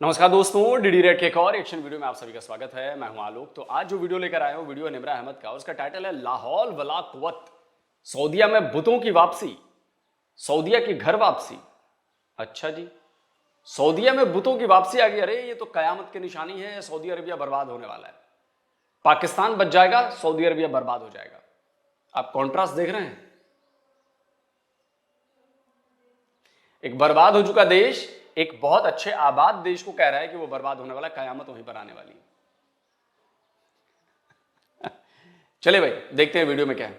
नमस्कार दोस्तों, DD red के एक और एक्शन वीडियो में आप सभी का स्वागत है। मैं हूं आलोक। तो आज जो वीडियो लेकर आया हूं, वीडियो है निमरा अहमद का। उसका टाइटल है लाहौल वला कुव्वत, सऊदीया में बुतों की वापसी, सऊदीया की घर वापसी। अच्छा जी, सऊदीया में बुतों की वापसी आ गई। अरे ये तो कयामत की निशानी है। सऊदी अरबिया बर्बाद होने वाला है। पाकिस्तान बच जाएगा, सऊदी अरबिया बर्बाद हो जाएगा। आप कॉन्ट्रास्ट देख रहे हैं। एक बर्बाद हो चुका देश एक बहुत अच्छे आबाद देश को कह रहा है कि वो बर्बाद होने वाला, कयामत वहीं पर आने वाली है। चले भाई, देखते हैं वीडियो में क्या है।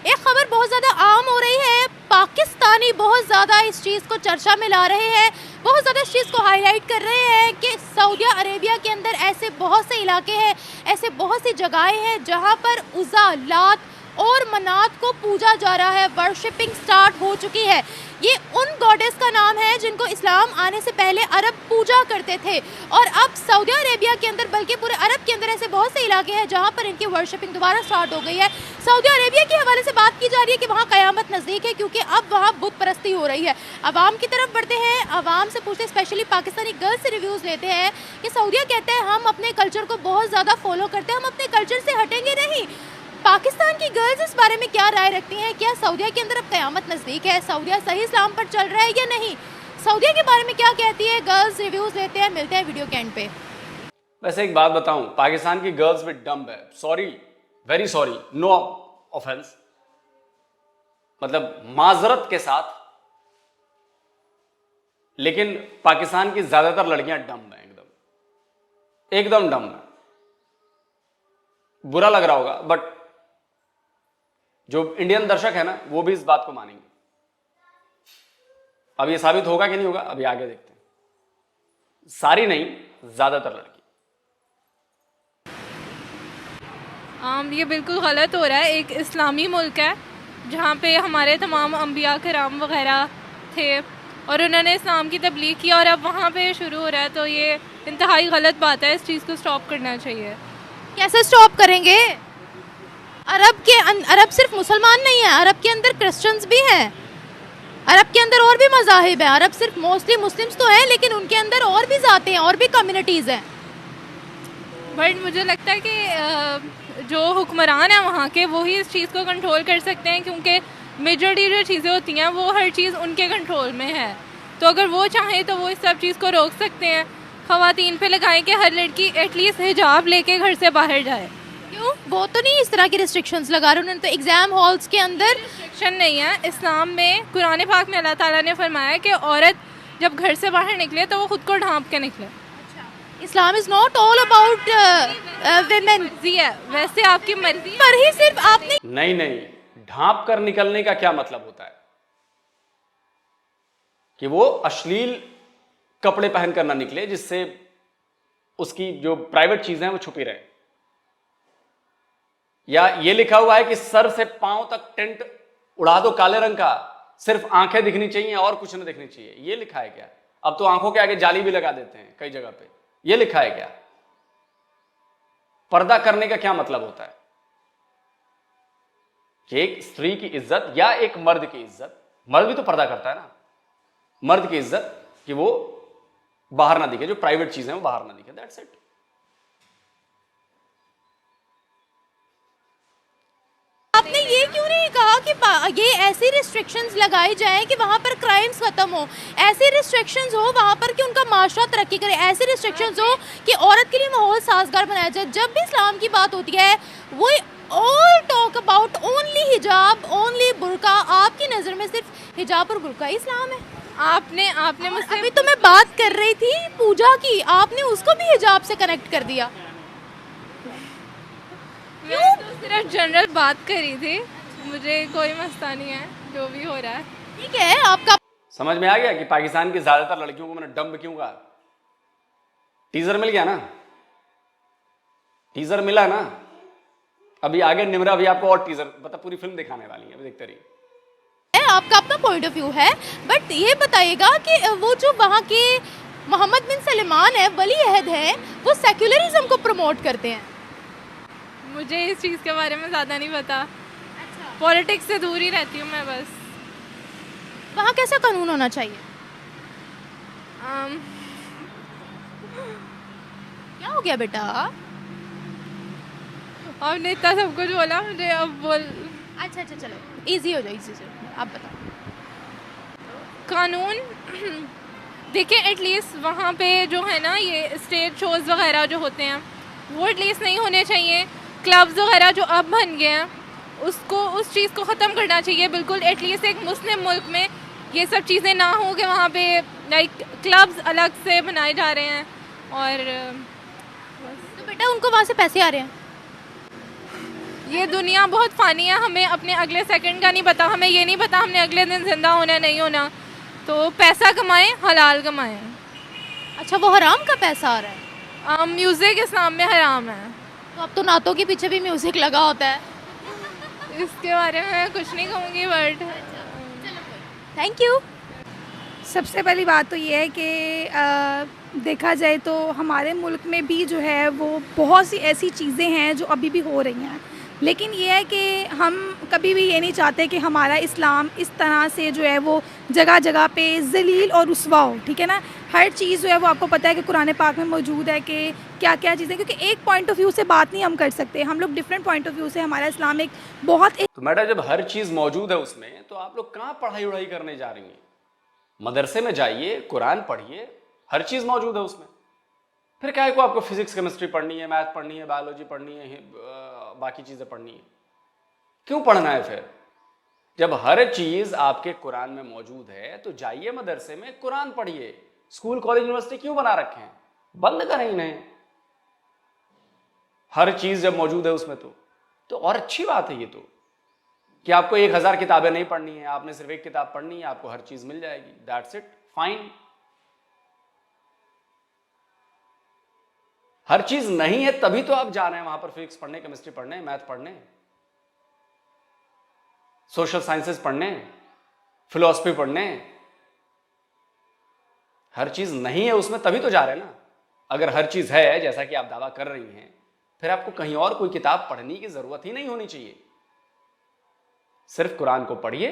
एक खबर बहुत ज्यादा आम हो रही है। पाकिस्तानी बहुत ज्यादा इस चीज को चर्चा में ला रहे हैं, बहुत ज्यादा इस चीज को हाईलाइट कर रहे हैं कि सऊदी अरेबिया के अंदर ऐसे बहुत से इलाके हैं, ऐसे बहुत सी जगहें हैं जहां पर उज़ा, लात और मनात को पूजा जा रहा है। वर्शिपिंग स्टार्ट हो चुकी है। ये उन गॉडेस का नाम है जिनको इस्लाम आने से पहले अरब पूजा करते थे, और अब सऊदी अरेबिया के अंदर, बल्कि पूरे अरब के अंदर ऐसे बहुत से इलाके हैं जहां पर इनकी वर्शिपिंग दोबारा स्टार्ट हो गई है। सऊदी अरेबिया के हवाले से बात की जा रही है कि वहाँ कयामत नज़दीक है, क्योंकि अब वहाँ बुत परस्ती हो रही है। अवाम की तरफ बढ़ते हैं, अवाम से पूछते हैं, स्पेशली पाकिस्तानी गर्ल्स से रिव्यूज़ लेते हैं कि सऊदीया कहते हैं हम अपने कल्चर को बहुत ज़्यादा फॉलो करते हैं, हम अपने कल्चर से हटेंगे नहीं। पाकिस्तान की गर्ल्स इस बारे में क्या राय रखती हैं? क्या सऊदीया के अंदर अब कयामत नज़दीक है? सऊदीया सही इस्लाम पर चल रहा है या नहीं? सऊदीया के बारे में क्या कहती है गर्ल्स? रिव्यूज़ लेते हैं, मिलते हैं वीडियो के एंड पे। वैसे एक बात बताऊं, पाकिस्तान की गर्ल्स भी डम्ब है। Sorry, very sorry, no offence, मतलब माजरत के साथ, लेकिन पाकिस्तान की ज्यादातर लड़कियां डम्ब हैं, एकदम डम्ब है। बुरा लग रहा होगा, बट जो इंडियन दर्शक है ना, वो भी इस बात को मानेंगे। अब ये साबित होगा कि नहीं होगा, अभी आगे देखते हैं। सारी नहीं, ज्यादातर लड़की। ये बिल्कुल गलत हो रहा है। एक इस्लामी मुल्क है जहाँ पे हमारे तमाम अंबिया कराम वगैरह थे और उन्होंने इस्लाम की तबलीग की, और अब वहाँ पे शुरू हो रहा है, तो ये इंतहाई गलत बात है। इस चीज़ को स्टॉप करना चाहिए। कैसे स्टॉप करेंगे? अरब सिर्फ मुसलमान नहीं है, अरब के अंदर क्रिश्चियंस भी हैं, अरब के अंदर और भी मज़ाहिब हैं। अरब सिर्फ मोस्टली मुस्लिम्स तो हैं, लेकिन उनके अंदर और भी ज़ातें हैं, और भी कम्युनिटीज़ हैं। बट मुझे लगता है कि जो हुक्मरान हैं वहाँ के, वो ही इस चीज़ को कंट्रोल कर सकते हैं, क्योंकि मेजॉरिटी जो चीज़ें होती हैं वो हर चीज़ उनके कंट्रोल में है। तो अगर वो चाहें तो वो इस सब चीज़ को रोक सकते हैं। ख़वातीन पे लगाएं कि हर लड़की एटलीस्ट हिजाब लेके घर से बाहर जाए। क्यों? वो तो नहीं इस तरह की रिस्ट्रिक्शंस लगा रहे। उन्होंने तो एग्जाम हॉल्स के अंदर रिस्ट्रिक्शन नहीं है। इस्लाम में, कुरान पाक में अल्लाह ताला ने फरमाया कि औरत जब घर से बाहर निकले तो वो खुद को ढांप के निकले। Islam is not all about women. मर्जी है, वैसे आपकी मर्जी पर ही सिर्फ आपने नहीं, ढांप कर निकलने का क्या मतलब होता है? कि वो अश्लील कपड़े पहनकर ना निकले, जिससे उसकी जो प्राइवेट चीजें हैं वो छुपी रहे। या ये लिखा हुआ है कि सर से पांव तक टेंट उड़ा दो काले रंग का, सिर्फ आंखें दिखनी चाहिए और कुछ नहीं दिखनी चाहिए। ये लिखा है क्या? अब तो आंखों के आगे जाली भी लगा देते हैं कई जगह पे। ये लिखा है क्या? पर्दा करने का क्या मतलब होता है? कि एक स्त्री की इज्जत या एक मर्द की इज्जत, मर्द भी तो पर्दा करता है ना, मर्द की इज्जत कि वो बाहर ना दिखे, जो प्राइवेट चीजें वो बाहर ना दिखे, दैट्स इट। आपने ये क्यों नहीं कहा कि ये ऐसी रिस्ट्रिक्शंस लगाई जाएं कि वहाँ पर क्राइम्स खत्म हो, ऐसी रिस्ट्रिक्शंस हो वहाँ पर कि उनका माशरा तरक्की करे, ऐसी रिस्ट्रिक्शंस हो कि औरत के लिए माहौल साजगार बनाया जाए। जब भी इस्लाम की बात होती है वो ऑल टॉक अबाउट ओनली हिजाब, ओनली बुर्का। आपकी नज़र में सिर्फ हिजाब और बुर्का ही इस्लाम है? आपने मुझसे, अभी तो मैं बात कर रही थी पूजा की, आपने उसको भी हिजाब से कनेक्ट कर दिया। मैं तो सिर्फ जनरल बात करी थी। मुझे कोई मसला नहीं है जो भी हो रहा है। ठीक है, आपका समझ में आ गया कि पाकिस्तान की ज्यादातर लड़कियों को मैंने डम्ब क्यों कहा। टीजर मिल गया ना, टीजर मिला ना। अभी आगे निमरा अभी आपको और टीजर, मतलब पूरी फिल्म दिखाने वाली है, अभी देखते रहिए। आपका अपना पॉइंट ऑफ व्यू है, बट ये बताइएगा कि वो जो वहाँ के मोहम्मद बिन सलमान है, वली अहद है, वो सेक्युलरिज्म को प्रमोट करते हैं। मुझे इस चीज़ के बारे में ज़्यादा नहीं पता। अच्छा। पॉलिटिक्स से दूर ही रहती हूँ मैं बस। वहाँ कैसा कानून होना चाहिए? क्या हो गया बेटा? आपने इतना सब कुछ बोला, मुझे अब बोल। अच्छा चलो, इजी हो जाओ, इजी से आप बताओ। कानून देखिए, एटलीस्ट वहाँ पे जो है ना, ये स्टेज शोज़ वगैरह जो होते हैं वो एटलीस्ट नहीं होने चाहिए। क्लब्स वगैरह जो अब बन गए हैं उसको, उस चीज़ को ख़त्म करना चाहिए बिल्कुल। एटलीस्ट एक मुस्लिम मुल्क में ये सब चीज़ें ना हो कि वहाँ पे लाइक क्लब्स अलग से बनाए जा रहे हैं। और तो बेटा उनको वहाँ से पैसे आ रहे हैं। ये दुनिया बहुत फ़ानी है, हमें अपने अगले सेकंड का नहीं पता, हमें ये नहीं पता हमने अगले दिन ज़िंदा होना नहीं होना। तो पैसा कमाएं, हलाल कमाएं। अच्छा, वो हराम का पैसा आ रहा है? म्यूज़िक इस्लाम में हराम है। तो अब तो नातों के पीछे भी म्यूजिक लगा होता है। इसके बारे में मैं कुछ नहीं कहूँगी, बट थैंक यू। सबसे पहली बात तो ये है कि देखा जाए तो हमारे मुल्क में भी जो है वो बहुत सी ऐसी चीज़ें हैं जो अभी भी हो रही हैं, लेकिन ये है कि हम कभी भी ये नहीं चाहते कि हमारा इस्लाम इस तरह से जो है वो जगह जगह पे ज़लील और रुस्वा हो, ठीक है ना। हर चीज़ जो है वो आपको पता है कि कुरान पाक में मौजूद है कि क्या क्या चीज़ें, क्योंकि एक पॉइंट ऑफ व्यू से बात नहीं हम कर सकते, हम लोग डिफरेंट पॉइंट ऑफ व्यू से, हमारा इस्लाम एक बहुत तो मैडम, जब हर चीज मौजूद है उसमें, तो आप लोग कहाँ पढ़ाई उढ़ाई करने जा रही हैं? मदरसे में जाइए, कुरान पढ़िए, हर चीज मौजूद है उसमें। फिर क्या है को आपको फिजिक्स केमिस्ट्री पढ़नी है, मैथ पढ़नी है, बायोलॉजी पढ़नी है, बाकी चीजें पढ़नी है? क्यों पढ़ना है फिर? जब हर चीज आपके कुरान में मौजूद है तो जाइए मदरसे में, कुरान पढ़िए। स्कूल कॉलेज यूनिवर्सिटी क्यों बना रखे हैं? बंद करें इन्हें। हर चीज जब मौजूद है उसमें तो और अच्छी बात है ये तो, कि आपको 1000 किताबें नहीं पढ़नी है, आपने सिर्फ एक किताब पढ़नी है, आपको हर चीज मिल जाएगी। That's it, fine. हर चीज नहीं है तभी तो आप जा रहे हैं वहां पर फिजिक्स पढ़ने, केमिस्ट्री पढ़ने, मैथ पढ़ने, सोशल साइंसेस पढ़ने, फिलॉसफी पढ़ने। हर चीज नहीं है उसमें तभी तो जा रहे हैं ना। अगर हर चीज है जैसा कि आप दावा कर रही हैं, फिर आपको कहीं और कोई किताब पढ़ने की जरूरत ही नहीं होनी चाहिए। सिर्फ कुरान को पढ़िए,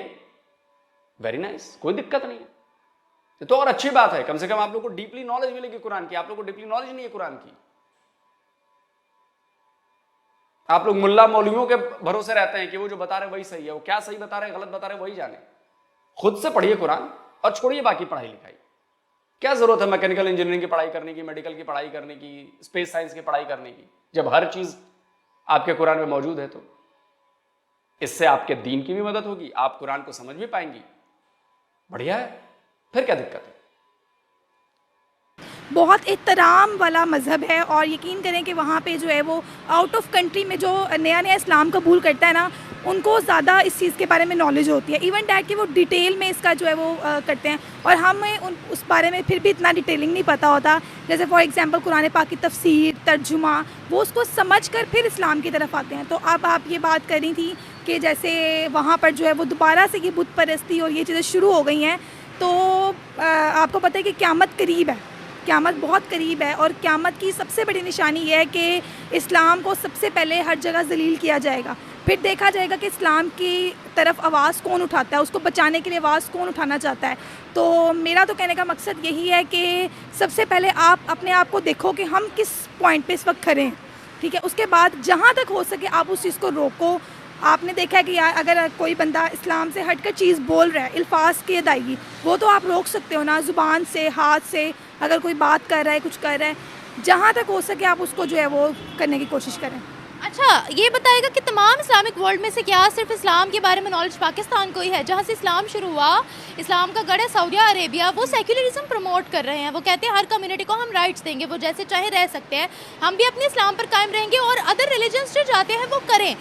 वेरी नाइस, कोई दिक्कत नहीं है। तो और अच्छी बात है, कम से कम आप लोग को डीपली नॉलेज मिलेगी कुरान की। आप लोग को डीपली नॉलेज नहीं है कुरान की। आप लोग मुल्ला मौलवियों के भरोसे रहते हैं कि वो जो बता रहे वही सही है। वो क्या सही बता रहे, गलत बता रहे, वही जाने। खुद से पढ़िए कुरान और छोड़िए बाकी पढ़ाई लिखाई। क्या जरूरत है मैकेनिकल इंजीनियरिंग की पढ़ाई करने की, मेडिकल की पढ़ाई करने की, स्पेस साइंस की पढ़ाई करने की, जब हर चीज आपके कुरान में मौजूद है? तो इससे आपके दीन की भी मदद होगी, आप कुरान को समझ भी पाएंगी। बढ़िया है, फिर क्या दिक्कत है? बहुत एहतराम वाला मज़हब है, और यकीन करें कि वहाँ पे जो है वो आउट ऑफ कंट्री में जो नया नया इस्लाम कबूल करता है ना, उनको ज़्यादा इस चीज़ के बारे में नॉलेज होती है। इवन डैट कि वो डिटेल में इसका जो है वो करते हैं, और हमें उस बारे में फिर भी इतना डिटेलिंग नहीं पता होता। जैसे फॉर एग्जांपल कुरान पाक की तफसीर, तर्जुमा, वो उसको समझ कर फिर इस्लाम की तरफ आते हैं। तो अब आप ये बात कर रही थी कि जैसे वहाँ पर जो है वो दोबारा से ये बुत परस्ती और ये चीज़ें शुरू हो गई हैं, तो आपको पता है कि क़यामत करीब है, क़यामत बहुत करीब है। और क़यामत की सबसे बड़ी निशानी ये है कि इस्लाम को सबसे पहले हर जगह ज़लील किया जाएगा। फिर देखा जाएगा कि इस्लाम की तरफ आवाज़ कौन उठाता है, उसको बचाने के लिए आवाज़ कौन उठाना चाहता है। तो मेरा तो कहने का मकसद यही है कि सबसे पहले आप अपने आप को देखो कि हम किस पॉइंट पे इस वक्त खड़े हैं, ठीक है। उसके बाद जहाँ तक हो सके आप उस चीज़ को रोको। आपने देखा है कि यार अगर कोई बंदा इस्लाम से हटकर चीज़ बोल रहा है, अल्फाज की अदायगी, वो तो आप रोक सकते हो ना, ज़ुबान से, हाथ से। अगर कोई बात कर रहा है, कुछ कर रहा है, जहाँ तक हो सके आप उसको जो है वो करने की कोशिश करें। अच्छा, ये बताएगा कि तमाम इस्लामिक वर्ल्ड में से क्या सिर्फ इस्लाम के बारे में नॉलेज पाकिस्तान को ही है? जहाँ से इस्लाम शुरू हुआ, इस्लाम का गढ़ है सऊदी अरेबिया, वो सेक्युलरिज्म प्रमोट कर रहे हैं। वो कहते हैं हर कम्युनिटी को हम राइट्स देंगे, वो जैसे चाहे रह सकते हैं, हम भी अपने इस्लाम पर कायम रहेंगे और अदर रिलीजन्स जो जाते हैं वो करें।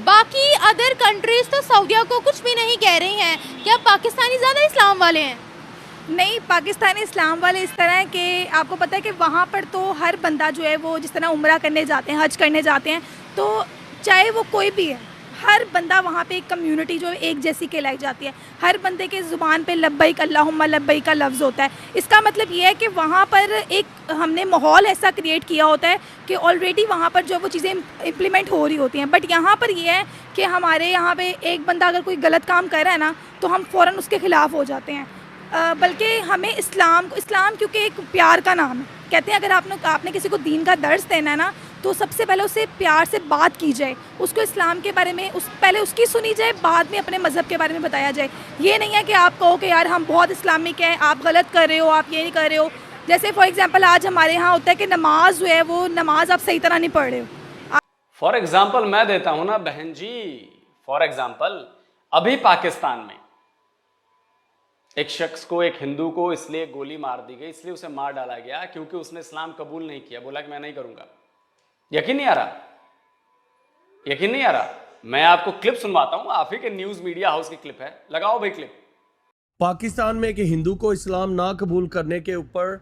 बाकी अदर कंट्रीज तो सऊदिया को कुछ भी नहीं कह रही हैं। क्या पाकिस्तानी ज़्यादा इस्लाम वाले हैं? नहीं, पाकिस्तानी इस्लाम वाले इस तरह है कि आपको पता है कि वहाँ पर तो हर बंदा जो है वो जिस तरह उम्रा करने जाते हैं, हज करने जाते हैं, तो चाहे वो कोई भी है, हर बंदा वहाँ पे एक कम्युनिटी जो एक जैसी कहलाई जाती है। हर बंदे के ज़ुबान पे लब्बैक अल्लाहुम्मा लब्बैक का लफ्ज़ होता है। इसका मतलब ये है कि वहाँ पर एक हमने माहौल ऐसा क्रिएट किया होता है कि ऑलरेडी वहाँ पर जो वो चीज़ें इम्प्लीमेंट हो रही होती हैं। बट यहाँ पर ये है कि हमारे यहाँ पे एक बंदा अगर कोई गलत काम कर रहा है ना, तो हम फ़ौरन उसके ख़िलाफ़ हो जाते हैं। बल्कि हमें इस्लाम क्योंकि एक प्यार का नाम है। कहते हैं अगर आपने किसी को दीन का दर्स देना है ना, तो सबसे पहले उससे प्यार से बात की जाए, उसको इस्लाम के बारे में पहले उसकी सुनी जाए, बाद में अपने मज़हब के बारे में बताया जाए। ये नहीं है कि आप कहो कि यार हम बहुत इस्लामिक हैं, आप गलत कर रहे हो, आप ये नहीं कर रहे हो। जैसे फॉर एग्जांपल आज हमारे यहाँ होता है कि नमाज जो है वो नमाज आप सही तरह नहीं पढ़ रहे हो। फॉर एग्जाम्पल मैं देता हूं ना बहन जी, फॉर एग्जाम्पल अभी पाकिस्तान में एक शख्स को, एक हिंदू को इसलिए गोली मार दी गई, इसलिए उसे मार डाला गया क्योंकि उसने इस्लाम कबूल नहीं किया, बोला कि मैं नहीं करूंगा। यकीन नहीं आ रहा, यकीन नहीं आ रहा। मैं आपको क्लिप सुनवाता हूं, आप ही के न्यूज मीडिया हाउस की क्लिप है, लगाओ भाई क्लिप। पाकिस्तान में एक हिंदू को इस्लाम ना कबूल करने के ऊपर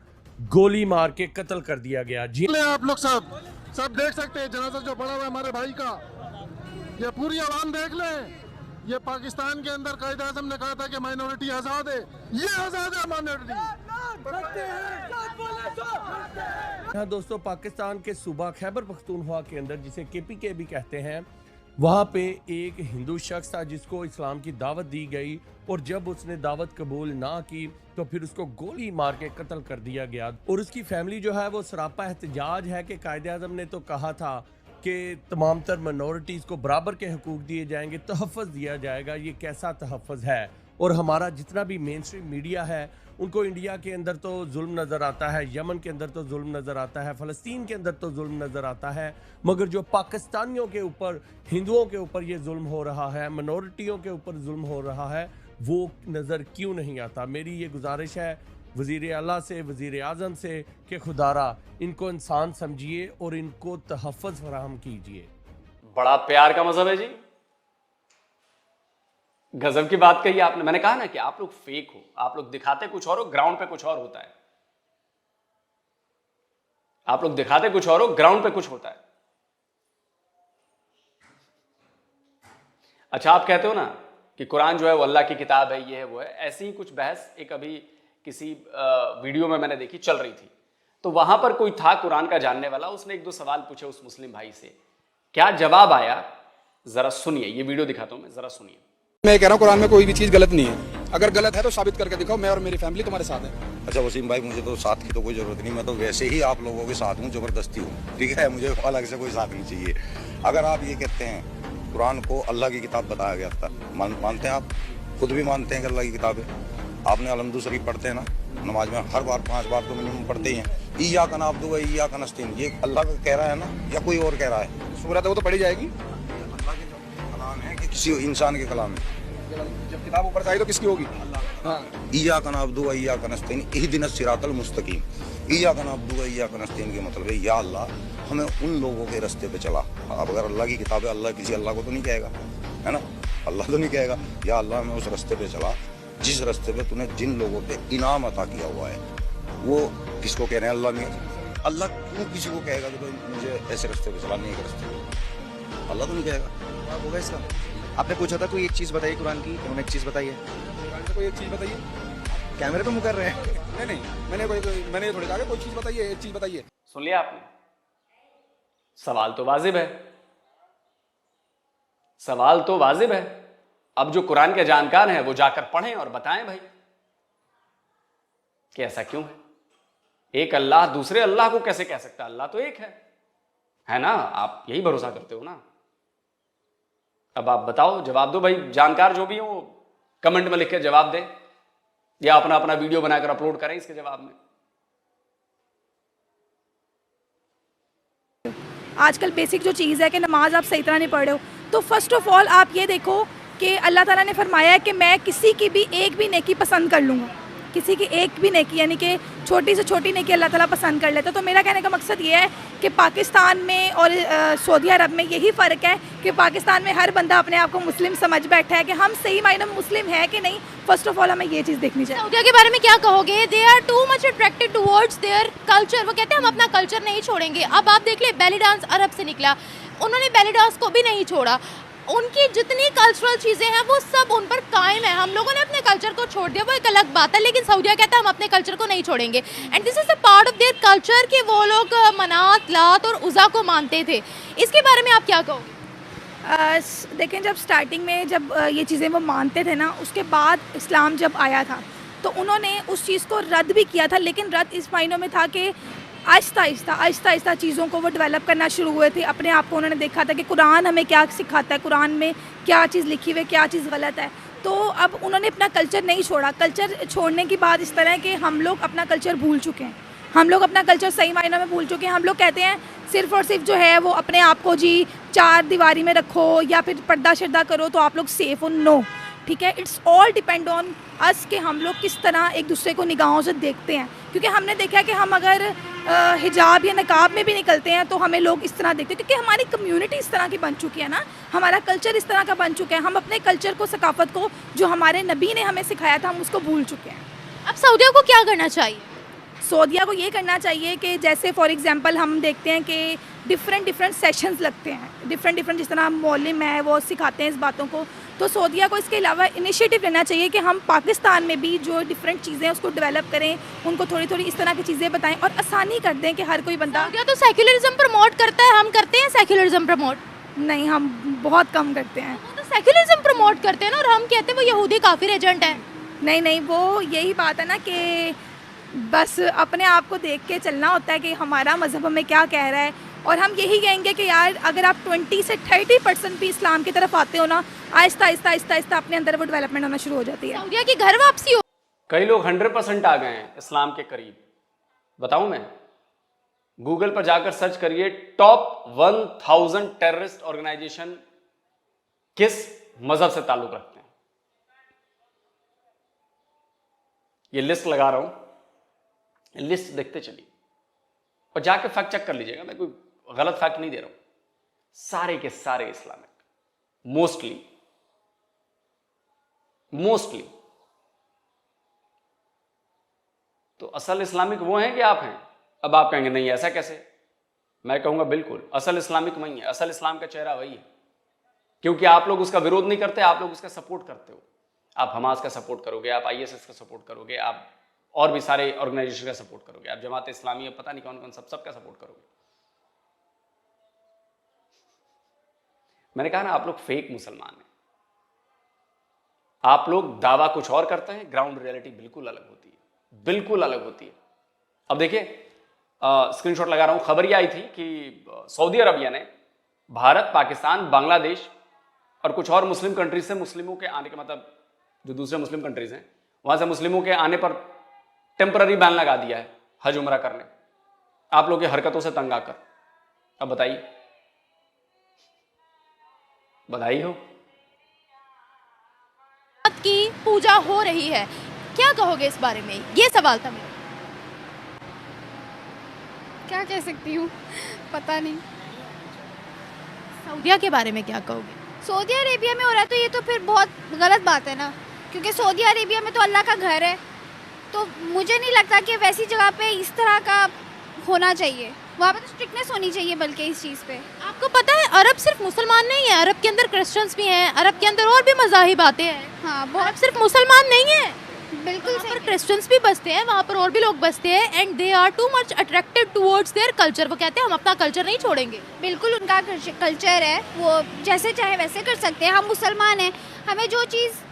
गोली मार के कत्ल कर दिया गया। जी आप लोग सब देख सकते हैं जनाजा जो पड़ा हुआ है हमारे भाई का, ये पूरी आवाम देख ले। ये पाकिस्तान के अंदर कायदे आज़म ने कहा था कि माइनॉरिटी आज़ाद है, ये आज़ाद है माइनॉरिटी। हाँ दोस्तों, पाकिस्तान के सूबा खैबर पख्तूनख्वा के अंदर, जिसे KPK भी कहते हैं, वहाँ पे एक हिंदू शख्स था जिसको इस्लाम की दावत दी गई, और जब उसने दावत कबूल ना की तो फिर उसको गोली मार के कत्ल कर दिया गया। और उसकी फैमिली जो है वो सरापा एहतजाज है कि कायदे आज़म ने तो कहा था कि तमाम तर माइनॉरिटीज़ को बराबर के हकूक़ दिए जाएंगे, तहफ़्फ़ुज़ दिया जाएगा। ये कैसा तहफ़्फ़ुज़ है? और हमारा जितना भी मेन स्ट्रीम मीडिया है उनको इंडिया के अंदर तो जुल्म नज़र आता है, यमन के अंदर तो जुल्म नज़र आता है, फ़लस्तीन के अंदर तो जुल्म नज़र आता है, मगर जो पाकिस्तानियों के ऊपर, हिंदुओं के ऊपर ये जुल्म हो रहा है, मिनॉरिटियों के ऊपर जुल्म हो रहा है, वो नज़र क्यों नहीं आता? मेरी ये गुजारिश है वज़ीर आला से, वज़ीर आज़म से कि खुदारा इनको इंसान समझिए और इनको तहफ़्फ़ुज़ फराहम कीजिए। बड़ा प्यार का मजहब है जी, गजब की बात कही आपने। मैंने कहा ना कि आप लोग फेक हो, आप लोग दिखाते कुछ और हो, ग्राउंड पे कुछ और होता है। आप लोग दिखाते कुछ और हो, ग्राउंड पे कुछ होता है। अच्छा, आप कहते हो ना कि कुरान जो है वो अल्लाह की किताब है, ये है वो है। ऐसी ही कुछ बहस एक अभी किसी वीडियो में मैंने देखी, चल रही थी। तो वहां पर कोई था कुरान का जानने वाला, उसने एक दो सवाल पूछे उस मुस्लिम भाई से। क्या जवाब आया जरा सुनिए, ये वीडियो दिखाता हूं मैं, जरा सुनिए। मैं कह रहा हूँ कुरान में कोई भी चीज़ गलत नहीं है, अगर गलत है तो साबित करके दिखाओ, मैं और मेरी फैमिली तुम्हारे साथ है। अच्छा वसीम भाई, मुझे तो साथ की तो कोई ज़रूरत नहीं, मैं तो वैसे ही आप लोगों के साथ हूँ, ज़बरदस्ती हूँ, ठीक है, मुझे अलग से कोई साथ नहीं चाहिए। अगर आप ये कहते हैं कुरान को अल्लाह की किताब बताया गया था, मानते हैं आप? खुद भी मानते हैं कि अल्लाह की किताब है? आपने अलहम्दु शरीफ पढ़ते हैं ना नमाज में, हर बार 5 बार तो मिनिमम पढ़ते ही हैं। इय्याका नअब्दु व इय्याका नस्तईन, ये अल्लाह का कह रहा है ना या कोई और कह रहा है? सूरत है वो तो पढ़ी जाएगी। अल्लाह के कलाम है कि किसी इंसान के कलाम है? जब किताब ऊपर से आई तो किसकी होगी? हाँ, इय्याका नअब्दु व इय्याका नस्तईन इहदिनस सिरातल मुस्तकीम। इय्याका नअब्दु व इय्याका नस्तईन के मतलब है या अल्लाह हमें उन लोगों के रास्ते पे चला। अब अगर अल्लाह की किताब है, अल्लाह किसी अल्लाह को तो नहीं कहेगा, है ना? अल्लाह तो नहीं कहेगा या अल्लाह हमें उस रास्ते पे चला जिस रास्ते पे तूने जिन लोगों पे इनाम अता किया हुआ है। वो किसको कह रहे हैं? अल्लाह नहीं। अल्लाह क्यों किसी को कहेगा कि भाई मुझे ऐसे रास्ते पे चला, नहीं एक रास्ते पे? अल्लाह तो नहीं कहेगा। आप होगा इसका? आपने पूछा था कोई एक चीज़ बताइए कुरान की, उन्होंने एक चीज़ बताई है। कुरान से कोई एक चीज़ बताइए। कैमरे पे मुँह कर रहे हैं। नहीं, मैंने ये थोड़ी कहा कोई चीज़ बताइए, एक चीज़ बताइए। सुन लिया आपने? सवाल तो वाजिब है, सवाल तो वाजिब है। अब जो कुरान के जानकार हैं वो जाकर पढ़ें और बताएं भाई कि ऐसा क्यों है। एक अल्लाह दूसरे अल्लाह को कैसे कह सकता? अल्लाह तो एक है ना? आप यही भरोसा करते हो ना? अब आप बताओ, जवाब दो भाई। जानकार जो भी हो कमेंट में लिख के जवाब दें, या अपना अपना वीडियो बनाकर अपलोड करें इसके जवाब में। आजकल बेसिक जो चीज़ है कि नमाज आप सही तरह नहीं पढ़ रहे हो, तो फर्स्ट ऑफ ऑल आप ये देखो कि अल्लाह ताला ने फरमाया है कि मैं किसी की भी एक भी नेकी पसंद कर लूँगा। किसी की एक भी नेकी, यानी कि छोटी से छोटी नेकी अल्लाह ताला पसंद कर लेता। तो मेरा कहने का मकसद ये है कि पाकिस्तान में और सऊदी अरब में यही फ़र्क है कि पाकिस्तान में हर बंदा अपने आप को मुस्लिम समझ बैठा है कि हम सही मायने में मुस्लिम है कि नहीं। फर्स्ट ऑफ ऑल हमें ये चीज़ देखनी चाहिए। सऊदिया के बारे में क्या कहोगे? They are too much attracted towards their culture. वो कहते हैं हम अपना कल्चर नहीं छोड़ेंगे। अब आप देख ले, बेली डांस अरब से निकला, उन्होंने बेली डांस को भी नहीं छोड़ा। उनकी जितनी कल्चरल चीज़ें हैं वो सब उन पर कायम है। हम लोगों ने अपने कल्चर को छोड़ दिया, वो एक अलग बात है, लेकिन सऊदिया कहता है हम अपने कल्चर को नहीं छोड़ेंगे। And this is a part of their culture कि वो लोग मनात, लात और उज़ा को मानते थे। इसके बारे में आप क्या कहोगे? देखें, जब स्टार्टिंग में जब ये चीज़ें वो मानते थे ना, उसके बाद इस्लाम जब आया था तो उन्होंने उस चीज़ को रद्द भी किया था, लेकिन रद्द इस मायनों में था कि आहिस्ता आहिस्ता चीज़ों को वो डेवलप करना शुरू हुए थे। अपने आप को उन्होंने देखा था कि कुरान हमें क्या सिखाता है, कुरान में क्या चीज़ लिखी हुई है, क्या चीज़ गलत है। तो अब उन्होंने अपना कल्चर नहीं छोड़ा। कल्चर छोड़ने की बात इस तरह है कि हम लोग अपना कल्चर भूल चुके हैं, हम लोग अपना कल्चर सही मायनों में भूल चुके हैं। हम लोग कहते हैं सिर्फ़ और सिर्फ जो है वो अपने आप को जी 4 दीवारी में रखो या फिर पर्दा शर्दा करो तो आप लोग सेफ़ हो। नो, ठीक है, it's all depend on us कि हम लोग किस तरह एक दूसरे को निगाहों से देखते हैं। क्योंकि हमने देखा है कि हम अगर हिजाब या नकाब में भी निकलते हैं तो हमें लोग इस तरह देखते हैं, क्योंकि हमारी कम्युनिटी इस तरह की बन चुकी है ना, हमारा कल्चर इस तरह का बन चुका है। हम अपने कल्चर को, सकाफत को, जो हमारे नबी ने हमें सिखाया था, हम उसको भूल चुके हैं। अब सऊदिया को क्या करना चाहिए? सऊदिया को ये करना चाहिए कि जैसे फॉर एग्जांपल हम देखते हैं कि डिफरेंट सेशंस लगते हैं, डिफरेंट जिस तरह मौलिम है वो सिखाते हैं इस बातों को। तो सऊदिया को इसके अलावा इनिशिएटिव लेना चाहिए कि हम पाकिस्तान में भी जो डिफरेंट चीज़ें हैं उसको डेवलप करें, उनको थोड़ी इस तरह की चीज़ें बताएं और आसानी कर दें कि हर कोई बंदा। सऊदिया तो सेक्युलरिज्म प्रमोट करता है, हम करते हैं सेक्युलरिज्म प्रमोट? नहीं, हम बहुत कम करते हैं। वो तो सेक्युलरिज्म प्रमोट करते हैं ना, और हम कहते हैं वो यहूदी काफिर एजेंट है। नहीं, वो यही बात है ना कि बस अपने आप को देख के चलना होता है कि हमारा मज़हब हमें क्या कह रहा है, और हम यही कहेंगे कि यार अगर आप 20 से 30% भी इस्लाम की तरफ आते हो ना, आहिस्ता आहिस्ता अपने अंदर वो डेवलपमेंट होना शुरू हो जाती है। सऊदिया की घर वापसी हो। कई लोग 100% आ गए हैं इस्लाम के करीब। बताऊं मैं, गूगल पर जाकर सर्च करिए टॉप 1000 टेररिस्ट ऑर्गेनाइजेशन किस मजहब से ताल्लुक रखते हैं। ये लिस्ट लगा रहा हूं, लिस्ट देखते चलिए और जाके फैक्ट चेक कर लीजिएगा, मैं कोई गलत फैक्ट नहीं दे रहा हूं। सारे के सारे इस्लामिक, मोस्टली। तो असल इस्लामिक वो हैं कि आप हैं? अब आप कहेंगे नहीं ऐसा कैसे, मैं कहूंगा बिल्कुल असल इस्लामिक वही है, असल इस्लाम का चेहरा वही है। क्योंकि आप लोग उसका विरोध नहीं करते, आप लोग उसका सपोर्ट करते हो। आप हमास का सपोर्ट करोगे, आप ISS का सपोर्ट करोगे, आप और भी सारे ऑर्गेनाइजेशन का सपोर्ट करोगे, आप जमात इस्लामी, पता नहीं कौन कौन सबका सपोर्ट करोगे। मैंने कहा ना, आप लोग फेक मुसलमान हैं। आप लोग दावा कुछ और करते हैं, ग्राउंड रियलिटी बिल्कुल अलग होती है, बिल्कुल अलग होती है। अब देखिए, स्क्रीनशॉट लगा रहा हूं, खबर यह आई थी कि सऊदी अरबिया ने भारत, पाकिस्तान, बांग्लादेश और कुछ और मुस्लिम कंट्रीज से मुस्लिमों के आने के, मतलब जो दूसरे मुस्लिम कंट्रीज हैं वहां से मुस्लिमों के आने पर टेम्पररी बैन लगा दिया है हज उमरा करने, आप लोग की हरकतों से तंग आकर। अब बताइए, बधाई हो। की पूजा हो रही है, क्या कहोगे इस बारे में? ये सवाल था मेरा। क्या कह सकती हूँ, पता नहीं। सऊदिया के बारे में क्या कहोगे? सऊदी अरेबिया में हो रहा है तो ये तो फिर बहुत गलत बात है ना, क्योंकि सऊदी अरेबिया में तो अल्लाह का घर है। तो मुझे नहीं लगता कि वैसी जगह पे इस तरह का होना चाहिए, वहाँ पे तो स्ट्रिक्टनेस होनी चाहिए बल्कि इस चीज़ पे। आपको पता है अरब सिर्फ मुसलमान नहीं है, अरब के अंदर क्रिश्चियंस भी हैं, अरब के अंदर और भी मज़ाहिब आते हैं। हाँ, अरब बहुत सिर्फ मुसलमान नहीं है, बिल्कुल वहाँ पर सही। क्रिश्चियंस भी बसते हैं, वहाँ पर और भी लोग बसते हैं, and they are too much attracted towards their culture. वो कहते हैं हम अपना कल्चर नहीं छोड़ेंगे। बिल्कुल उनका कल्चर है, वो जैसे चाहे वैसे कर सकते हैं। हम मुसलमान हैं, हमें जो चीज़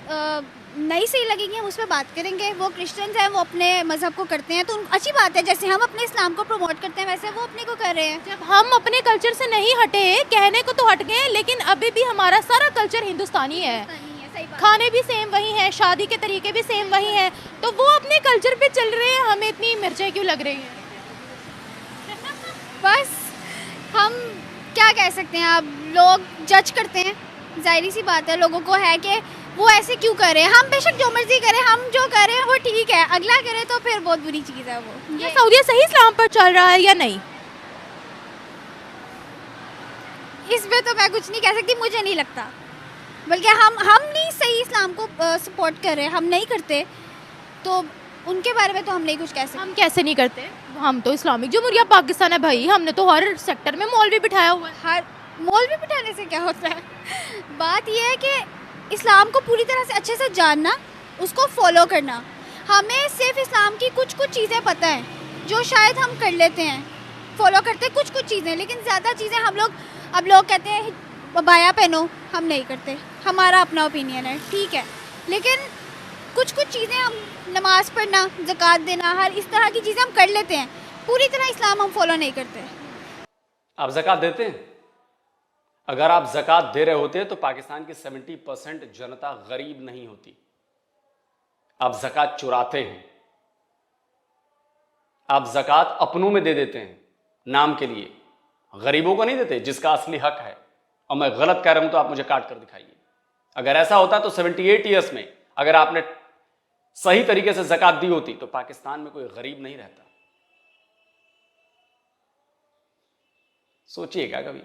नहीं सही लगेगी हम उस पर बात करेंगे। वो क्रिश्चियंस हैं, वो अपने मज़हब को करते हैं तो अच्छी बात है। जैसे हम अपने इस्लाम को प्रमोट करते हैं वैसे वो अपने को कर रहे हैं। जब हम अपने कल्चर से नहीं हटे, कहने को तो हट गए, लेकिन अभी भी हमारा सारा कल्चर हिंदुस्तानी है। खाने भी सेम वही हैं, शादी के तरीके भी सेम वही हैं, तो वो अपने कल्चर पे चल रहे हैं, हमें इतनी मिर्चें क्यों लग रही हैं? बस हम क्या कह सकते हैं, अब लोग जज करते हैं, जाहिर सी बात है। लोगों को है कि वो ऐसे क्यों कर रहे हैं, हम बेशक जो मर्जी करें, हम जो कर रहे हैं वो ठीक है, अगला करे तो फिर बहुत बुरी चीज़ है वो। ये सऊदीया सही इस्लाम पर चल रहा है या नहीं? इसमें तो मैं कुछ नहीं कह सकती, मुझे नहीं लगता। बल्कि हम नहीं सही इस्लाम को सपोर्ट कर रहे, हम नहीं करते, तो उनके बारे में तो हम नहीं कुछ कह सकते। हम कैसे नहीं करते? हम तो इस्लामिक जमहूरिया पाकिस्तान है भाई, हमने तो हर सेक्टर में मौलवी बिठाया हुआ है। हर मौलवी बिठाने से क्या होता है? बात यह है कि इस्लाम को पूरी तरह से अच्छे से जानना, उसको फॉलो करना। हमें सिर्फ इस्लाम की कुछ चीज़ें पता हैं जो शायद हम कर लेते हैं, फॉलो करते कुछ चीज़ें, लेकिन ज़्यादा चीज़ें हम लोग, अब लोग कहते हैं बाया पहनो, हम नहीं करते, हमारा अपना ओपिनियन है, ठीक है। लेकिन कुछ चीज़ें हम नमाज पढ़ना, ज़कात देना, हर इस तरह की चीज़ें हम कर लेते हैं, पूरी तरह इस्लाम हम फॉलो नहीं करते। आप ज़कात देते हैं? अगर आप ज़कात दे रहे होते तो पाकिस्तान की 70% जनता गरीब नहीं होती। आप ज़कात चुराते हैं, आप ज़कात अपनों में दे देते हैं नाम के लिए, गरीबों को नहीं देते जिसका असली हक है। और मैं गलत कह रहा हूं तो आप मुझे काट कर दिखाइए। अगर ऐसा होता तो 78 ईयर्स में अगर आपने सही तरीके से ज़कात दी होती तो पाकिस्तान में कोई गरीब नहीं रहता। सोचिएगा कभी,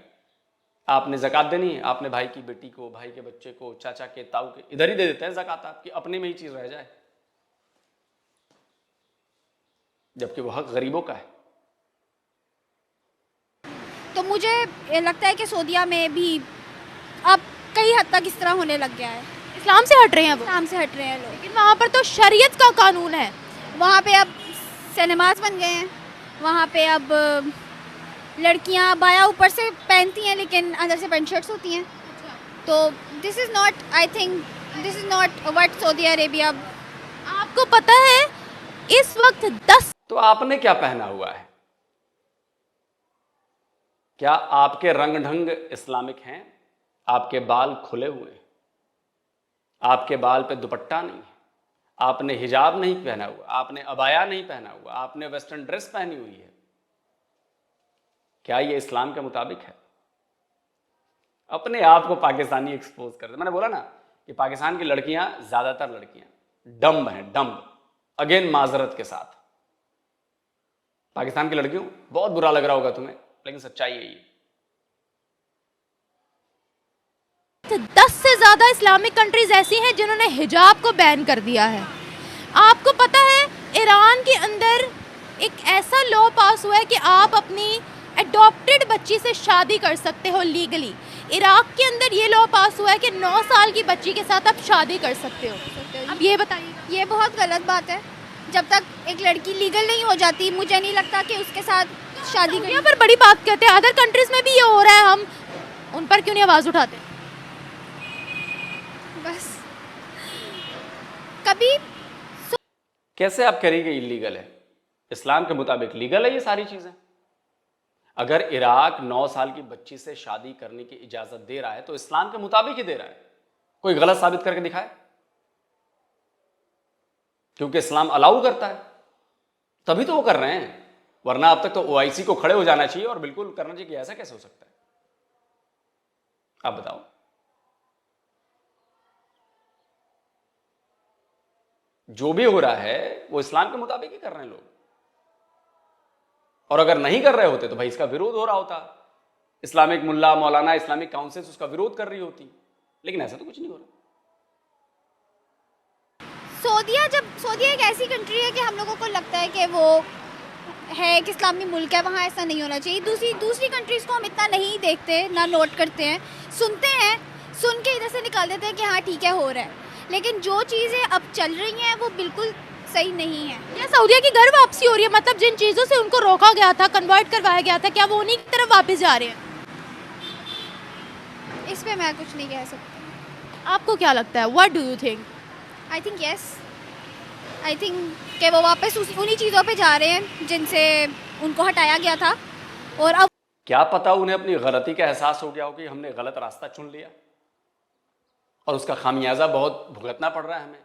आपने ज़कात देनी है, आपने भाई की बेटी को, भाई के बच्चे को, चाचा के, ताऊ के, इधर ही दे देते हैं ज़कात, आपकी अपने में ही चीज रह जाए, जबकि वो हक गरीबों का है। तो मुझे लगता है कि सऊदीया में भी अब कई हद तक इस तरह होने लग गया है। इस्लाम से हट रहे हैं वो, इस्लाम से हट रहे हैं लोग। लेकिन वहाँ पर तो शरीयत का कानून है। वहाँ पे अब सिनेमाज बन गए हैं, वहाँ पे अब लड़कियाँ बाया ऊपर से पहनती हैं लेकिन अंदर से पैंट शर्ट्स होती हैं। तो this is not, I think this is not what Saudi Arabia. आपको पता है इस वक्त 10। तो आपने क्या पहना हुआ है? क्या आपके रंग ढंग इस्लामिक हैं? आपके बाल खुले हुए हैं, आपके बाल पे दुपट्टा नहीं है, आपने हिजाब नहीं पहना हुआ, आपने अबाया नहीं पहना हुआ, आपने वेस्टर्न ड्रेस पहनी हुई है। क्या ये इस्लाम के मुताबिक है? अपने आप को पाकिस्तानी एक्सपोज कर दे। मैंने बोला ना कि पाकिस्तान की लड़कियां, ज्यादातर लड़कियां डम्ब हैं, डम्ब। अगेन माजरत के साथ, पाकिस्तान की लड़कियों, बहुत बुरा लग रहा होगा तुम्हें, लेकिन सच्चाई है ये। 10 से ज्यादा इस्लामिक कंट्रीज ऐसी हैं जिन्होंने हिजाब को बैन कर दिया है। आपको पता है ईरान के अंदर एक ऐसा लॉ पास हुआ है कि आप अपनी एडॉप्टेड बच्ची से शादी कर सकते हो लीगली। इराक के अंदर ये लॉ पास हुआ है कि 9 साल की बच्ची के साथ आप शादी कर सकते हो। अब ये बताइए, ये बहुत गलत बात है। जब तक एक लड़की लीगल नहीं हो जाती, मुझे नहीं लगता कि उसके साथ शादी करनी। यहाँ पर बड़ी बात कहते हैं, अदर कंट्रीज में भी ये हो रहा है, हम उन पर क्यों नहीं आवाज उठाते? बस कभी कैसे आप करेंगे इलीगल है? इस्लाम के मुताबिक लीगल है ये सारी चीजें। अगर इराक 9 साल की बच्ची से शादी करने की इजाजत दे रहा है तो इस्लाम के मुताबिक ही दे रहा है। कोई गलत साबित करके दिखाए, क्योंकि इस्लाम अलाउ करता है तभी तो वो कर रहे हैं, वरना अब तक तो OIC को खड़े हो जाना चाहिए और बिल्कुल करना चाहिए कि ऐसा कैसे हो सकता है? आप बताओ। जो भी हो रहा है वो इस्लाम के मुताबिक ही कर रहे हैं लोग, और अगर नहीं कर रहे होते तो भाई इसका विरोध हो रहा होता, इस्लामिक मुल्ला, मौलाना, इस्लामिक काउंसिल उसका विरोध कर रही होती, लेकिन ऐसा तो कुछ नहीं हो रहा। सऊदीया एक ऐसी कंट्री है कि हम लोगों को लगता है कि वो है एक इस्लामी मुल्क है, वहाँ ऐसा नहीं होना चाहिए। दूसरी कंट्रीज़ को हम इतना नहीं देखते, ना नोट करते हैं, सुनते हैं, सुन के इधर से निकाल देते हैं कि हाँ ठीक है, हो रहा है। लेकिन जो चीज़ें अब चल रही हैं वो बिल्कुल सही नहीं है। क्या सऊदीया की घर वापसी हो रही है? मतलब जिन चीज़ों से उनको रोका गया था, कन्वर्ट करवाया गया था, क्या वो उन्हीं की तरफ वापस जा रहे हैं? इस पे मैं कुछ नहीं कह सकती। आपको क्या लगता है? What do you think? I think yes, I think कि वो वापस उन्हीं चीज़ों पे जा रहे हैं जिनसे उनको हटाया गया था। और अब क्या पता उन्हें अपनी गलती का एहसास हो गया हो कि हमने गलत रास्ता चुन लिया और उसका खामियाजा बहुत भुगतना पड़ रहा है हमें।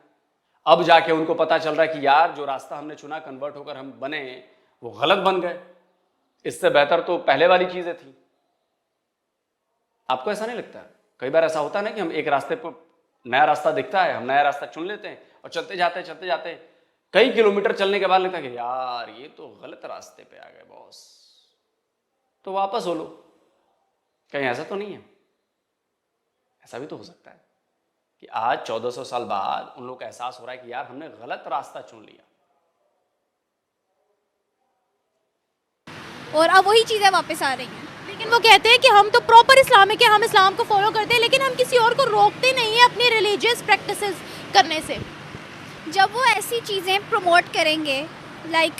अब जाके उनको पता चल रहा है कि यार जो रास्ता हमने चुना, कन्वर्ट होकर हम बने, वो गलत बन गए, इससे बेहतर तो पहले वाली चीजें थी। आपको ऐसा नहीं लगता? कई बार ऐसा होता है ना कि हम एक रास्ते पर, नया रास्ता दिखता है, हम नया रास्ता चुन लेते हैं और चलते जाते कई किलोमीटर चलने के बाद लगता है कि यार ये तो गलत रास्ते पे आ गए बॉस, तो वापस हो लो। कहीं ऐसा तो नहीं है? ऐसा भी तो हो सकता है कि आज 1400 साल बाद उन लोगों को एहसास हो रहा है कि यार हमने गलत रास्ता चुन लिया, और अब वही चीज़ें वापस आ रही हैं। लेकिन वो कहते हैं कि हम तो प्रॉपर इस्लामिक है, हम इस्लाम को फॉलो करते हैं, लेकिन हम किसी और को रोकते नहीं है अपनी रिलीजियस प्रैक्टिसेस करने से। जब वो ऐसी चीज़ें प्रमोट करेंगे, लाइक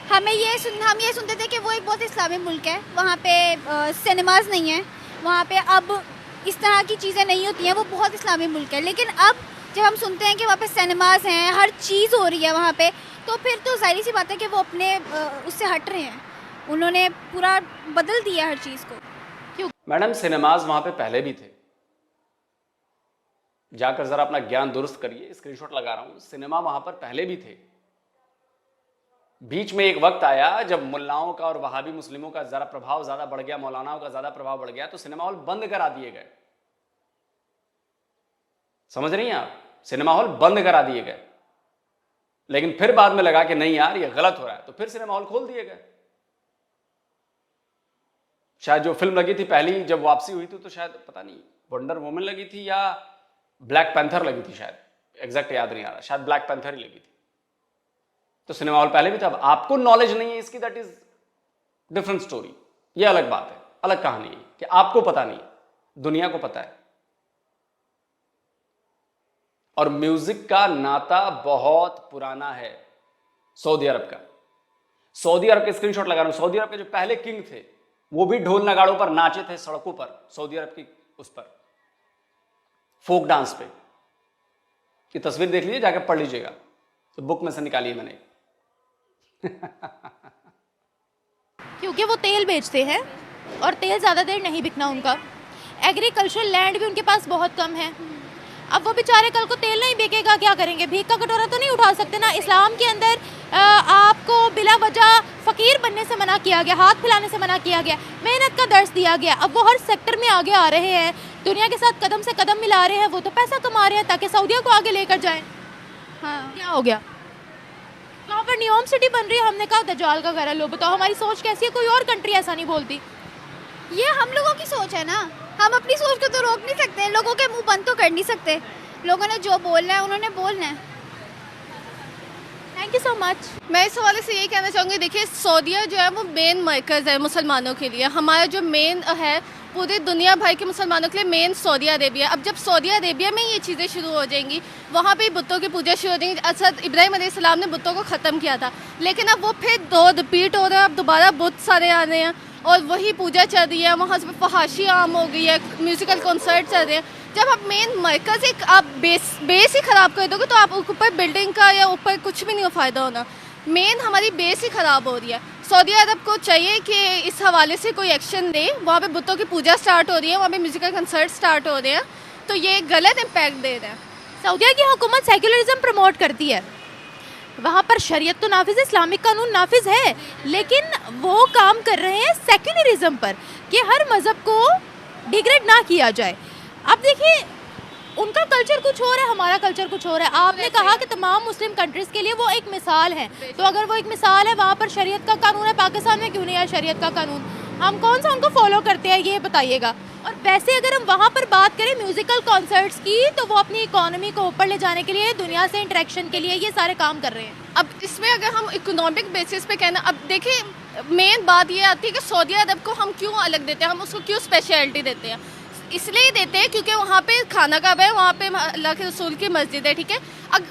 हम ये सुनते थे कि वो एक बहुत इस्लामी मुल्क है, वहाँ पे सिनेमाज नहीं है, वहाँ पे अब इस तरह की चीज़ें नहीं होती हैं, वो बहुत इस्लामी मुल्क है। लेकिन अब जब हम सुनते हैं कि वहाँ पे सिनेमाज हैं, हर चीज़ हो रही है वहाँ पे, तो फिर तो जाहिर सी बात है कि वो अपने उससे हट रहे हैं। उन्होंने पूरा बदल दिया हर चीज़ को। मैडम सिनेमाज वहां पे पहले भी थे, जाकर जरा अपना ज्ञान दुरुस्त करिए। स्क्रीनशॉट लगा रहा हूं, सिनेमा वहां पर पहले भी थे। बीच में एक वक्त आया जब मुल्लाओं का और वहाबी मुस्लिमों का जरा प्रभाव ज्यादा बढ़ गया, मौलानाओं का ज्यादा प्रभाव बढ़ गया, तो सिनेमा हॉल बंद करा दिए गए। समझ रही हैं आप? सिनेमा हॉल बंद करा दिए गए। लेकिन फिर बाद में लगा कि नहीं यार ये गलत हो रहा है, तो फिर सिनेमा हॉल खोल दिए गए। शायद जो फिल्म लगी थी पहली जब वापसी हुई थी, तो शायद पता नहीं वंडर वुमन लगी थी या ब्लैक पैंथर लगी थी, शायद एग्जैक्ट याद नहीं आ रहा, शायद ब्लैक पैंथर ही लगी थी। तो सिनेमा हॉल पहले भी था। अब आपको नॉलेज नहीं है इसकी, दैट इज डिफरेंट स्टोरी। ये अलग बात है, अलग कहानी है कि आपको पता नहीं है, दुनिया को पता है। और म्यूजिक का नाता बहुत पुराना है सऊदी अरब का। सऊदी अरब के स्क्रीनशॉट लगा रहा हूं। सऊदी अरब के जो पहले किंग थे वो भी ढोल नगाड़ों पर नाचे थे सड़कों पर, सऊदी अरब की उस पर फोक डांस पे। ये तस्वीर देख लीजिए, जाकर पढ़ लीजिएगा, तो बुक में से निकालिए मैंने। क्योंकि वो तेल बेचते हैं और तेल ज़्यादा देर नहीं बिकना उनका। एग्रीकल्चरल लैंड भी उनके पास बहुत कम है। अब वो बेचारे कल को तेल नहीं बेचेगा, क्या करेंगे? भीख का कटोरा तो नहीं उठा सकते ना। इस्लाम के अंदर आपको बिला वजह फ़कीर बनने से मना किया गया, हाथ फैलाने से मना किया गया, मेहनत का दर्स दिया गया। अब वो हर सेक्टर में आगे आ रहे हैं, दुनिया के साथ कदम से कदम मिला रहे हैं। वो तो पैसा कमा रहे हैं ताकि सऊदिया को आगे लेकर जाएं। हाँ, क्या हो गया? वहाँ पर नियोम सिटी बन रही है। हमने कहा दज्जाल का घर है। लो बताओ हमारी सोच कैसी है? कोई और कंट्री ऐसा नहीं बोलती। ये हम लोगों की सोच है ना, हम अपनी सोच को तो रोक नहीं सकते, लोगों के मुंह बंद तो कर नहीं सकते। लोगों ने जो बोलना है उन्होंने बोलना है। Thank you so much. मैं इस हवाले से यही कहना चाहूँगी, देखिए सऊदीया जो है वो मेन मरकज़ है मुसलमानों के लिए। हमारा जो मेन है पूरी दुनिया भर के मुसलमानों के लिए मेन सऊदी अरेबिया। अब जब सऊदी अरेबिया में ये चीज़ें शुरू हो जाएंगी, वहाँ पे बुतों की पूजा शुरू हो जाएंगी। असद इब्राहिम अलैहिस्सलाम ने बुतों को ख़त्म किया था, लेकिन अब वो फिर रिपीट हो रहा है। अब दोबारा बुत सारे आ रहे हैं और वही पूजा चल रही है। वहाँ से फहाशी आम हो गई है, म्यूज़िकल कॉन्सर्ट चल रहे हैं। जब आप मेन मरकज़ एक आप बेस ही ख़राब कर दोगे तो आप ऊपर बिल्डिंग का या ऊपर कुछ भी नहीं फ़ायदा होना। मेन हमारी बेस ही ख़राब हो रही है। सऊदी अरब को चाहिए कि इस हवाले से कोई एक्शन दे। वहाँ पे बुतों की पूजा स्टार्ट हो रही है, वहाँ पे म्यूज़िकल कंसर्ट स्टार्ट हो रहे हैं, तो ये गलत इम्पैक्ट दे रहे हैं। सऊदीया की हुकूमत सेक्युलरिज्म प्रमोट करती है। वहाँ पर शरीयत तो नाफिज है, इस्लामिक कानून नाफिज है, लेकिन वो काम कर रहे हैं सेक्युलरिज्म पर कि हर मज़हब को डिग्रेड ना किया जाए। अब देखिए उनका कल्चर कुछ और है, हमारा कल्चर कुछ और है। आपने कहा कि तमाम मुस्लिम कंट्रीज़ के लिए वो एक मिसाल है, तो अगर वो एक मिसाल है, वहाँ पर शरीयत का कानून है, पाकिस्तान में क्यों नहीं है शरीयत का कानून? हम कौन सा उनको फॉलो करते हैं ये बताइएगा। और वैसे अगर हम वहाँ पर बात करें म्यूज़िकल कॉन्सर्ट्स की, तो वो अपनी इकोनॉमी को ऊपर ले जाने के लिए, दुनिया से इंटरेक्शन के लिए ये सारे काम कर रहे हैं। अब इसमें अगर हम इकोनॉमिक बेसिस पे कहना, अब देखिए मेन बात ये आती है कि सऊदी अरब को हम क्यों अलग देते हैं, हम उसको क्यों स्पेशलिटी देते हैं? इसलिए देते हैं क्योंकि वहाँ पे खाना काबा है, वहाँ पे अल्लाह के रसूल की मस्जिद है, ठीक है। अब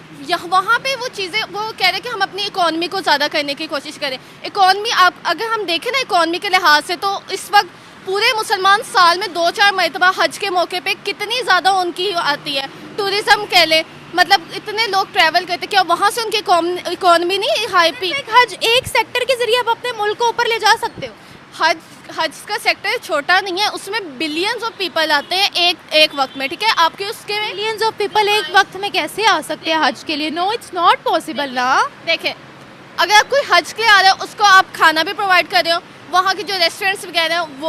वहाँ पे वो चीज़ें वो कह रहे हैं कि हम अपनी इकॉनमी को ज़्यादा करने की कोशिश करें। इकॉनमी आप अगर हम देखें ना इकॉनमी के लिहाज से, तो इस वक्त पूरे मुसलमान साल में 2-4 मरतबा हज के मौके पे कितनी ज़्यादा उनकी आती है, टूरिज़म कह ले, मतलब इतने लोग ट्रैवल करते, क्या वहाँ से उनकी इकॉनमी नहीं हाई पी? हज एक सेक्टर के जरिए आप अपने मुल्क को ऊपर ले जा सकते हो। हज का सेक्टर छोटा नहीं है, उसमें बिलियंस ऑफ पीपल आते हैं एक वक्त में, ठीक है। आपके उसके बिलियंस ऑफ पीपल एक वक्त में कैसे आ सकते हैं हज के लिए? नो, इट्स नॉट पॉसिबल ना। देखें, अगर आप कोई हज के लिए आ रहे हो, उसको आप खाना भी प्रोवाइड कर रहे हो, वहाँ के जो रेस्टोरेंट्स वगैरह हैं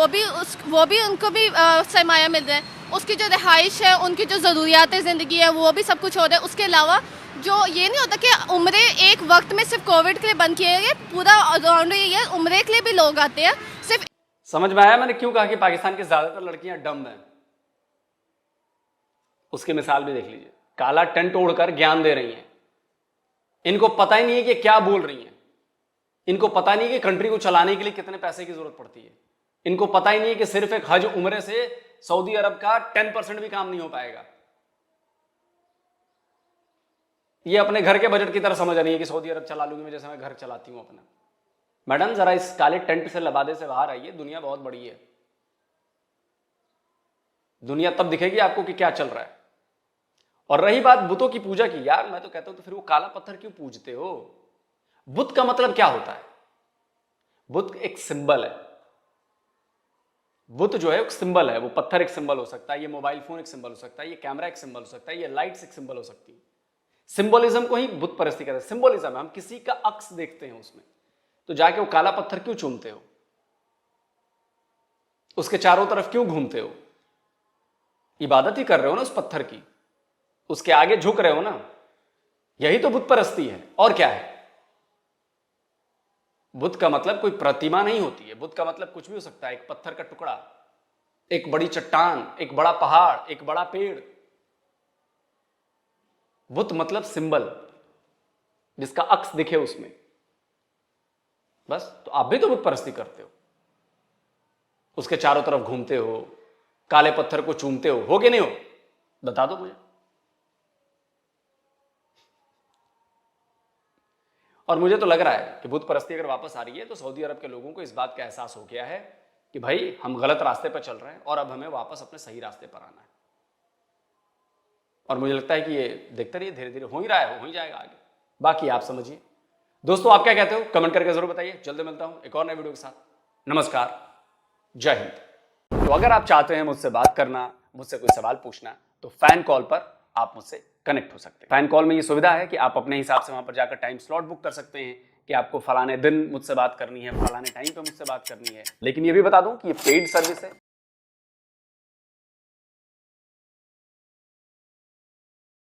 वो भी उनको भी सरमाया मिल रहा है, उसकी जो रिहाइश है, उनकी जो ज़रूरियात ज़िंदगी है, वो भी सब कुछ हो रहा है। उसके अलावा जो ये नहीं होता कि उम्रे एक वक्त में सिर्फ कोविड के लिए बंद किए गए, पूरा ऑलराउंड ये है, उम्रे के लिए भी लोग आते हैं। सिर्फ समझ में आया मैंने क्यों कहा कि पाकिस्तान की ज्यादातर लड़कियां डम्ब हैं? उसकी मिसाल भी देख लीजिए। काला टेंट ओढ़कर ज्ञान दे रही हैं, इनको पता ही नहीं है कि क्या बोल रही हैं, इनको पता नहीं है कि कंट्री को चलाने के लिए कितने पैसे की जरूरत पड़ती है, इनको पता ही नहीं है कि सिर्फ एक हज उम्रे से सऊदी अरब का 10% भी काम नहीं हो पाएगा। ये अपने घर के बजट की तरह समझ रही है कि सऊदी अरब चला लूंगी मैं, जैसे मैं घर चलाती हूं अपना। मैडम जरा इस काले टेंट से लबादे से बाहर आइए, दुनिया बहुत बड़ी है। दुनिया तब दिखेगी आपको कि क्या चल रहा है। और रही बात बुतों की पूजा की, यार मैं तो कहता हूं तो फिर वो काला पत्थर क्यों पूजते हो? बुत का मतलब क्या होता है? बुत एक सिंबल है। बुत जो है एक सिंबल है, वो पत्थर एक सिंबल हो सकता है, ये मोबाइल फोन एक सिंबल हो सकता है, ये कैमरा एक सिंबल हो सकता है, ये लाइट्स एक सिंबल हो सकती है। सिंबलिज्म को ही बुत परस्ती कहते हैं। सिंबलिज्म है, हम किसी का अक्स देखते हैं उसमें, तो जाके वो काला पत्थर क्यों चूमते हो? उसके चारों तरफ क्यों घूमते हो? इबादत ही कर रहे हो ना उस पत्थर की, उसके आगे झुक रहे हो ना, यही तो बुत परस्ती है। और क्या है? बुत का मतलब कोई प्रतिमा नहीं होती है, बुत का मतलब कुछ भी हो सकता है, एक पत्थर का टुकड़ा, एक बड़ी चट्टान, एक बड़ा पहाड़, एक बड़ा पेड़। बुत मतलब सिंबल, जिसका अक्स दिखे उसमें, बस। तो आप भी तो बुत परस्ती करते हो, उसके चारों तरफ घूमते हो, काले पत्थर को चूमते हो कि नहीं हो? बता दो मुझे। और मुझे तो लग रहा है कि बुत परस्ती अगर वापस आ रही है तो सऊदी अरब के लोगों को इस बात का एहसास हो गया है कि भाई हम गलत रास्ते पर चल रहे हैं और अब हमें वापस अपने सही रास्ते पर आना है। और मुझे लगता है कि ये देखते रहिए, धीरे धीरे हो ही रहा है, हो ही जाएगा आगे। बाकी आप समझिए। दोस्तों आप क्या कहते हो? कमेंट करके जरूर बताइए। जल्दी मिलता हूं एक और नए वीडियो के साथ। नमस्कार, जय हिंद। तो अगर आप चाहते हैं मुझसे बात करना, मुझसे कोई सवाल पूछना, तो फैन कॉल पर आप मुझसे कनेक्ट हो सकते हैं। फैन कॉल में ये सुविधा है कि आप अपने हिसाब से वहां पर जाकर टाइम स्लॉट बुक कर सकते हैं कि आपको फलाने दिन मुझसे बात करनी है, फलाने टाइम पे मुझसे बात करनी है। लेकिन ये भी बता दूं कि ये पेड सर्विस है,